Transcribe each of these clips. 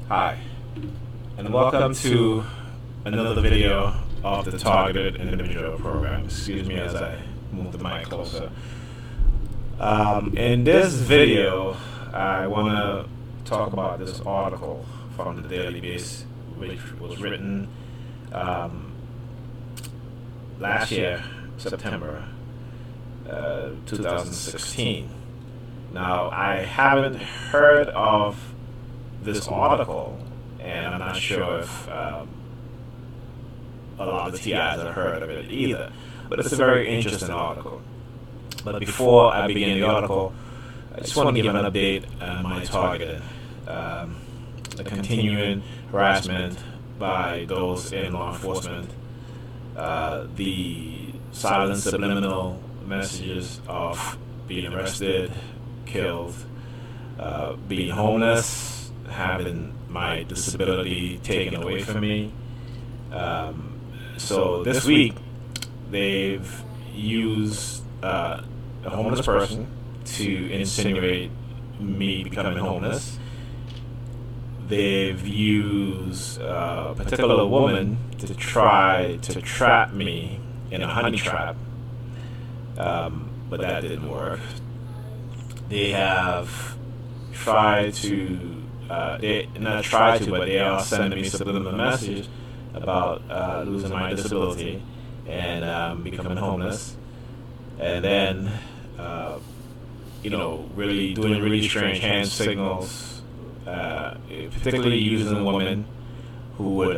Hi, and welcome to another video of the Targeted Individual Program. Excuse me as I move the mic closer. In this video, I want to talk about this article from the Daily Beast, which was written last year, September 2016. Now, I haven't heard of this article, and I'm not sure if a lot of the TIs have heard of it either, but it's a very interesting article. But before I begin the article, I just want to give an update on my targeting, the continuing harassment by those in law enforcement, the silent subliminal messages of being arrested, killed, being homeless, having my disability taken away from me. So this week, they've used a homeless person to insinuate me becoming homeless. They've used a particular woman to try to trap me in a honey trap, but that didn't work. They have tried to they not try to, but they are sending me subliminal messages about losing my disability and becoming homeless, and then really doing really strange hand signals, particularly using a woman who would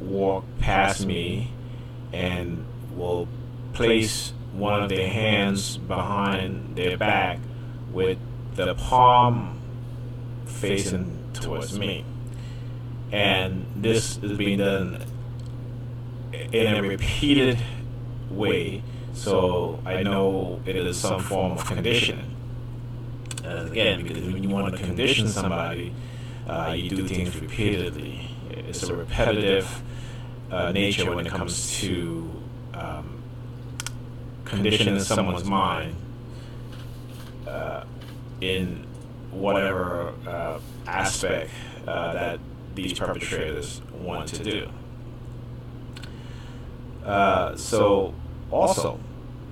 walk past me and will place one of their hands behind their back with the palm facing towards me, and this is being done in a repeated way, so I know it is some form of conditioning. Again, because when you want to condition somebody, you do things repeatedly. It's a repetitive nature when it comes to conditioning someone's mind in whatever aspect that these perpetrators want to do. So also,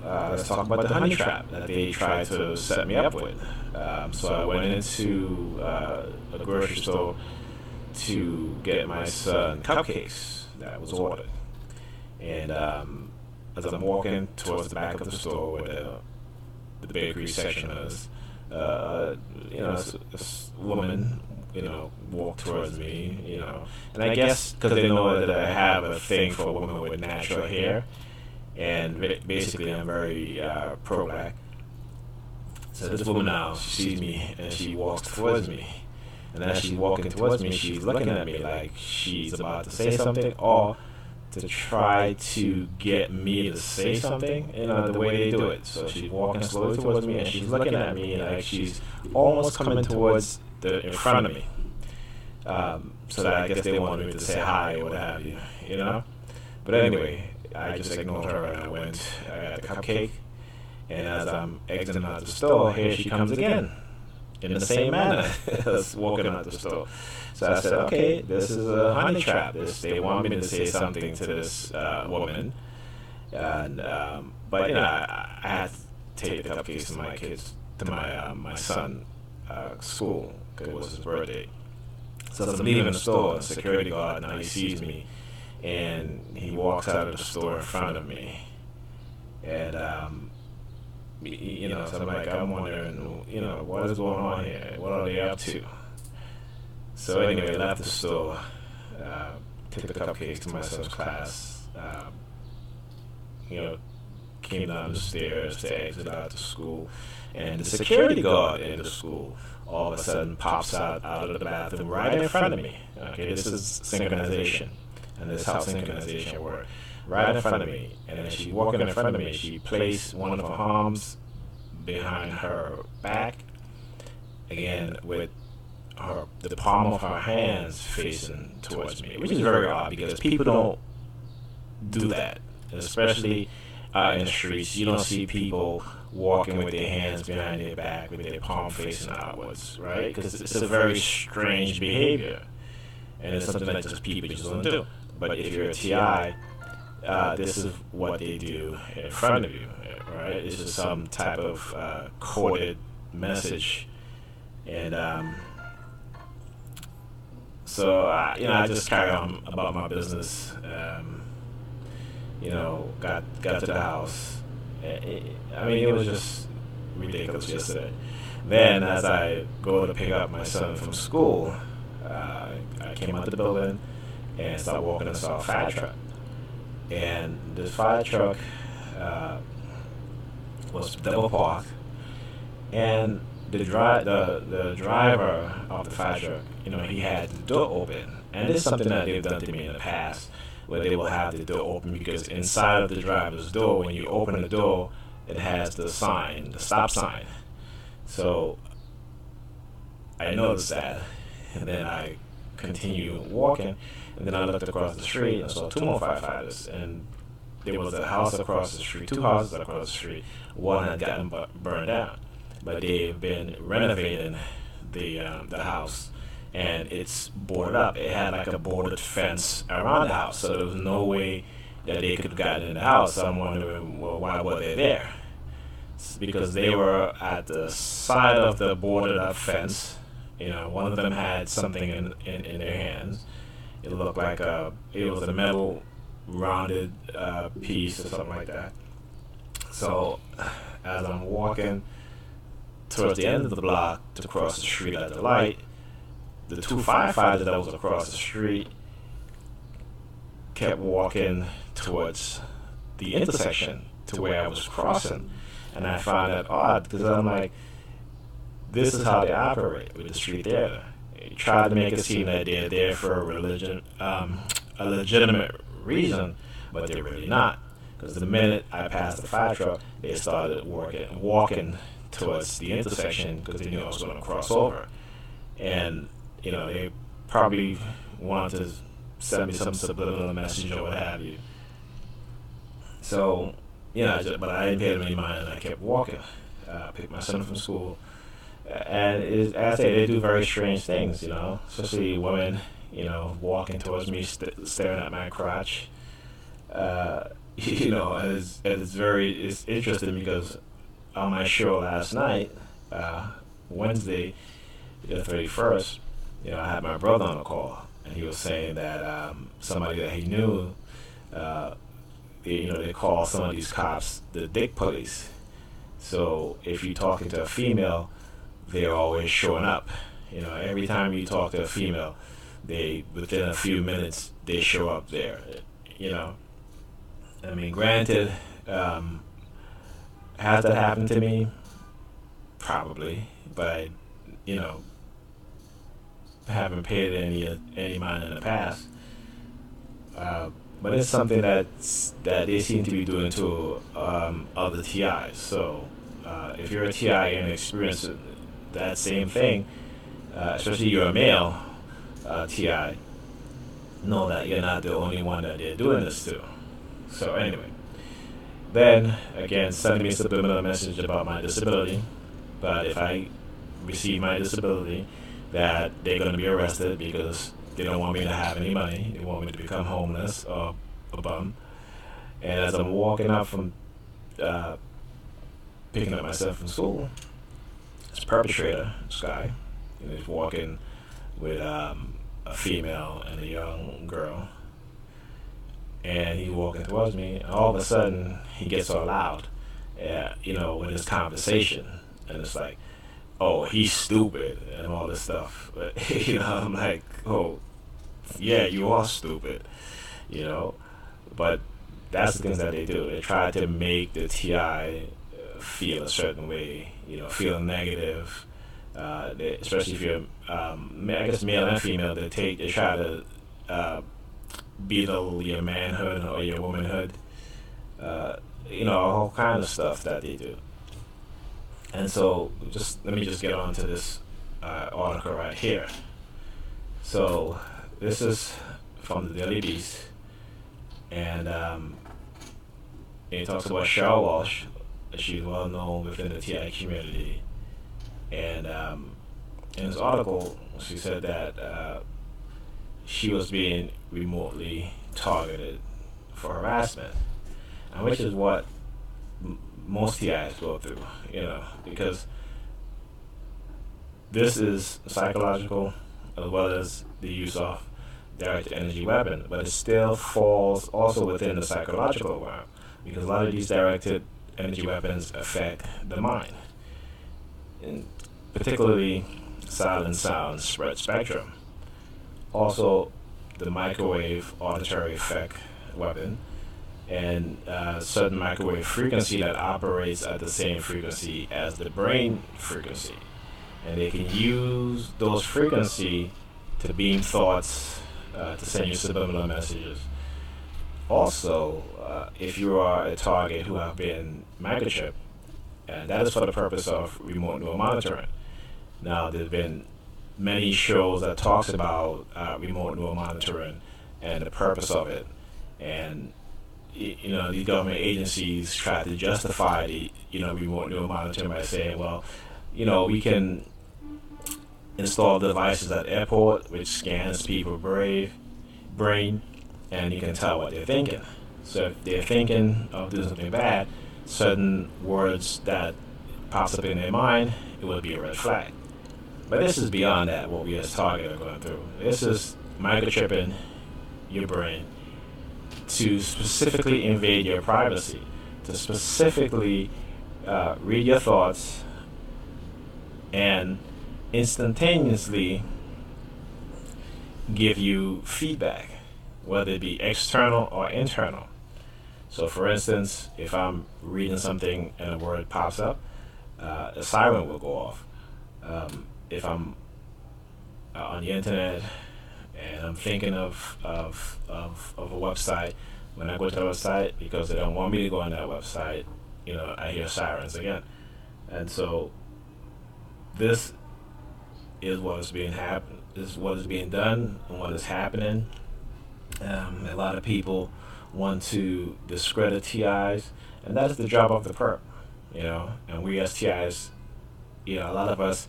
let's talk about the honey trap that they tried to set me up with. So I went into a grocery store to get my son cupcakes that was ordered. And as I'm walking towards the back of the store where the bakery section is, this woman, walked towards me, and I guess because they know that I have a thing for women with natural hair, and basically I'm very pro-black. So this woman now, she sees me and she walks towards me, and as she's walking towards me, she's looking at me like she's about to say something or to try to get me to say something, the way they do it. So she's walking slowly towards me and she's looking at me like she's almost coming towards in front of me. So that I guess they wanted me to say hi or what have you, But anyway, I just ignored her and I got the cupcake, and as I'm exiting out the store, here she comes again in the same manner as walking out the store. So I said, okay, this is a honey trap. They want me to say something to this woman, and but I had to take the cupcakes to my son school because it was his birthday. So as I'm leaving the store, the security guard now he sees me, and he walks out of the store in front of me, and so I'm wondering, what is going on here? What are they up to? So anyway, I left the store, took the cupcakes to my son's class, came down the stairs to exit out the school, and the security guard in the school all of a sudden pops out of the bathroom right in front of me. Okay, this is synchronization, and this is how synchronization works. Right in front of me, and as she's walking in front of me, she placed one of her arms behind her back, again with the palm of her hands facing towards me, which is very odd because people don't do that, especially in the streets. You don't see people walking with their hands behind their back with their palm facing outwards, right? Because it's a very strange behavior. and it's something that just people just don't do. But if you're a TI, this is what they do in front of you, right? This is some type of coded message, and I just carry on about my business. Got to the house. It was just ridiculous yesterday. Then, as I go to pick up my son from school, I came out the building and started walking and saw a fire truck. And this fire truck was double parked, and the driver of the fire truck, he had the door open, and this is something that they've done to me in the past, where they will have the door open because inside of the driver's door, when you open the door, it has the stop sign. So I noticed that, and then I continued walking, and then I looked across the street and saw two more firefighters, and there was a house across the street, two houses across the street. One had gotten burned down, but they've been renovating the house, and it's boarded up. It had like a boarded fence around the house, so there was no way that they could have gotten in the house. So I'm wondering, well, why were they there? It's because they were at the side of the boarded up fence. One of them had something in their hands. It looked like it was a metal rounded piece or something like that. So as I'm walking towards the end of the block to cross the street at the light, the two firefighters that was across the street kept walking towards the intersection to where I was crossing, and I found that odd because I'm like, this is how they operate with the street theater. They try to make it seem that they're there for a legitimate reason, but they're really not. Because the minute I passed the fire truck, they started walking towards the intersection because they knew I was going to cross over. And, they probably wanted to send me some subliminal message or what have you. So, but I didn't pay them any mind, and I kept walking. Picked my son from school. And as I say, they do very strange things, especially women, walking towards me, staring at my crotch. And it's interesting because on my show last night, Wednesday, the 31st, I had my brother on the call, and he was saying that somebody that he knew, they call some of these cops the dick police. So if you're talking to a female, they're always showing up. Every time you talk to a female, within a few minutes they show up there. Granted, has that happened to me? Probably, but I haven't paid any mind in the past. But it's something that they seem to be doing to other TIs. So if you're a TI and experience that same thing, especially you're a male TI, know that you're not the only one that they're doing this to. So anyway, then again, sending me a subliminal message about my disability. But if I receive my disability, that they're going to be arrested because they don't want me to have any money. They want me to become homeless or a bum. And as I'm walking up from picking up my son from school, this perpetrator, this guy, he's walking with a female and a young girl, and he's walking towards me, and all of a sudden he gets so loud, with his conversation, and it's like, oh, he's stupid and all this stuff. But I'm like, oh, yeah, you are stupid, But that's the things that they do. They try to make the TI feel a certain way, feel negative. Especially if you're, I guess, male and female, they try to belittle your manhood or your womanhood. All kind of stuff that they do. And so, let me get on to this article right here. So, this is from the Daily Beast, and it talks about Cheryl Walsh. She's well known within the TI community, and in this article, she said that she was being remotely targeted for harassment, and which is what most TIs go through, because this is psychological as well as the use of direct energy weapon, but it still falls also within the psychological realm because a lot of these directed energy weapons affect the mind, and particularly silent sound spread spectrum. Also, the microwave auditory effect weapon and certain microwave frequency that operates at the same frequency as the brain frequency, and they can use those frequency to beam thoughts, to send you subliminal messages. Also, if you are a target who have been microchipped, and that is for the purpose of remote neural monitoring. Now, there's been many shows that talks about remote neural monitoring and the purpose of it, and these government agencies try to justify the remote neural monitoring by saying, well, we can install devices at airport which scans people's brain, and you can tell what they're thinking. So if they're thinking of doing something bad, certain words that pops up in their mind, it will be a red flag. But this is beyond that, what we as target are going through. This is microchipping your brain to specifically invade your privacy, to specifically read your thoughts and instantaneously give you feedback, whether it be external or internal. So for instance, if I'm reading something and a word pops up, a siren will go off. If I'm on the internet and I'm thinking of a website, when I go to the website, because they don't want me to go on that website, I hear sirens again. And so this is what is being done and what is happening. A lot of people want to discredit TIs, and that's the job of the perp, and we as TIs, a lot of us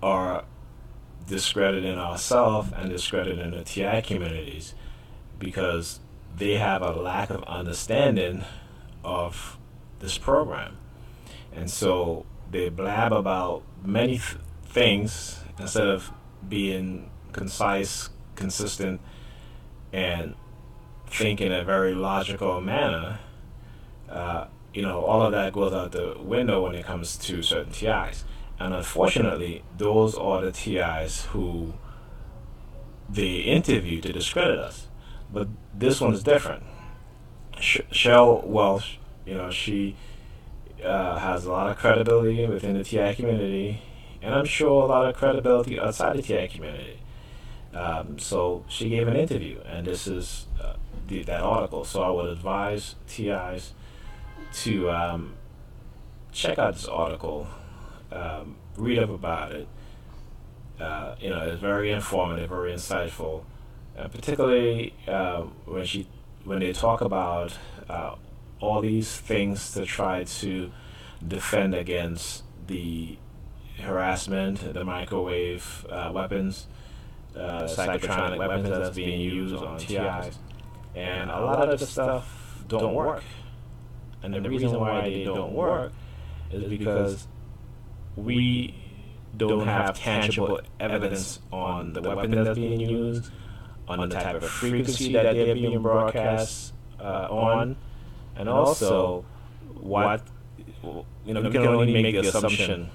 are discrediting ourselves and discrediting the TI communities because they have a lack of understanding of this program. And so they blab about many things instead of being concise, consistent, and think in a very logical manner. All of that goes out the window when it comes to certain TIs. And unfortunately, those are the TIs who they interview to discredit us. But this one is different. Shell Welsh, she has a lot of credibility within the TI community, and I'm sure a lot of credibility outside the TI community. So she gave an interview, and this is that article. So I would advise TIs to check out this article, read up about it. It's very informative, very insightful, particularly when they talk about all these things to try to defend against the harassment, the microwave weapons, psychotronic weapons that's being used on TIs, and a lot of the stuff don't work. And the reason why they don't work is because we don't have tangible evidence on the weapon that's being used, on the type of frequency that they're being broadcast on, and also what we can only make the assumption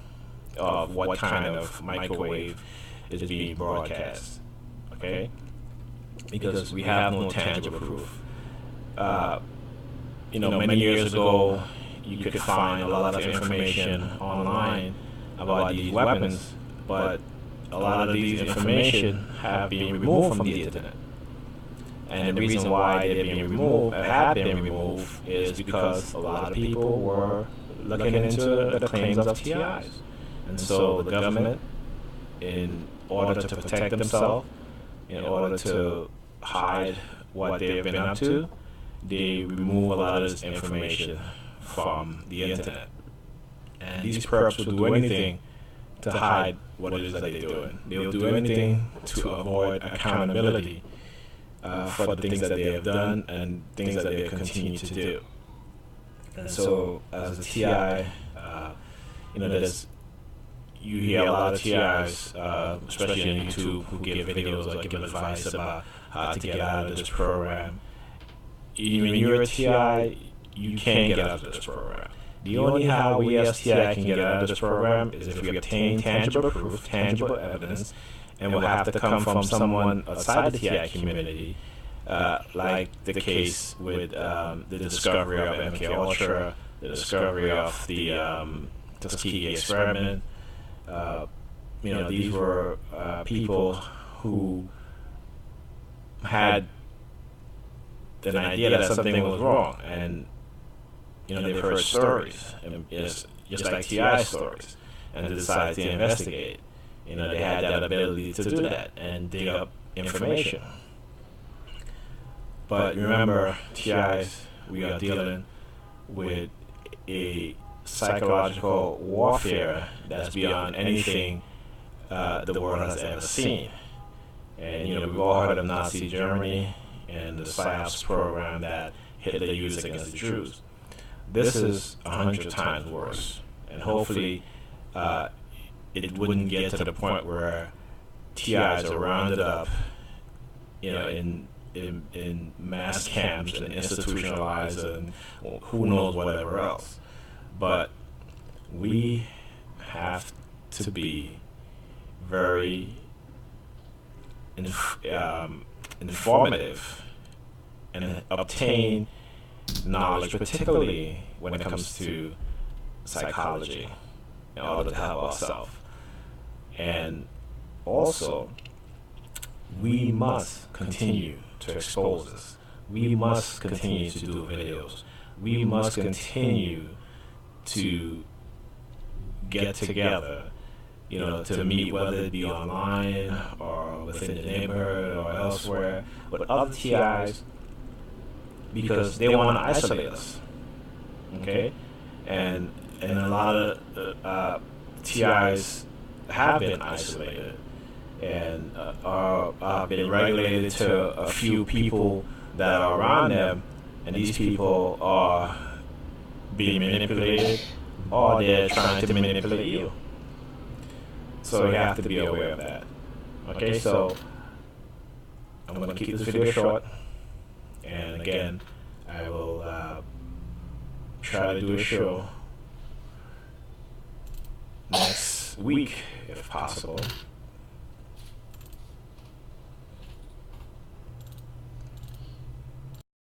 of what kind of microwave is being broadcast, okay? Because we have no tangible proof. Many years ago, you could find a lot of information online about these weapons, but a lot of these information have been removed from the internet. And the reason why they're being removed, and have been removed, is because a lot of people were looking into the claims of TIs. And so the government, in order to protect themselves, in order to hide what they've been up to, they remove a lot of this information from the internet. And these perps will do anything to hide what it is that they're doing. They'll do anything to avoid accountability for the things that they have done and things that they continue to do. And so, as a TI, there's you hear a lot of TIs, especially on YouTube, who give videos or give advice about how to get out of this program. When you're a TI, you can't get out of this program. The only how we as TI can get out of this program is if we obtain tangible proof, tangible evidence, and will have to come from someone outside the TI community, like the case with the discovery of MKUltra, the discovery of the Tuskegee experiment. These were people who had an idea that something was wrong, and they've heard stories, and it's just like TI stories, and they decided to investigate. They had that ability to do that and dig up information. But remember, TIs, we are dealing with a psychological warfare that's beyond anything the world has ever seen. And we've all heard of Nazi Germany and the PSYOPs program that Hitler used against the Jews. This is 100 times worse, and hopefully it wouldn't get to the point where TIs are rounded up, in mass camps and institutionalized and who knows whatever else. But we have to be very informative and obtain knowledge, particularly when it comes to psychology, in order to help ourselves. And also, we must continue to expose this. We must continue to do videos. We must continue to get together, to meet, whether it be online or within the neighborhood or elsewhere, with other TIs, because they want to isolate us. Okay? And a lot of TIs have been isolated and are been regulated to a few people that are around them, and these people are being manipulated, or they're trying to manipulate you. So you have to be aware of that. Okay, so I'm going to keep this video short, and again, I will try to do a show next week if possible.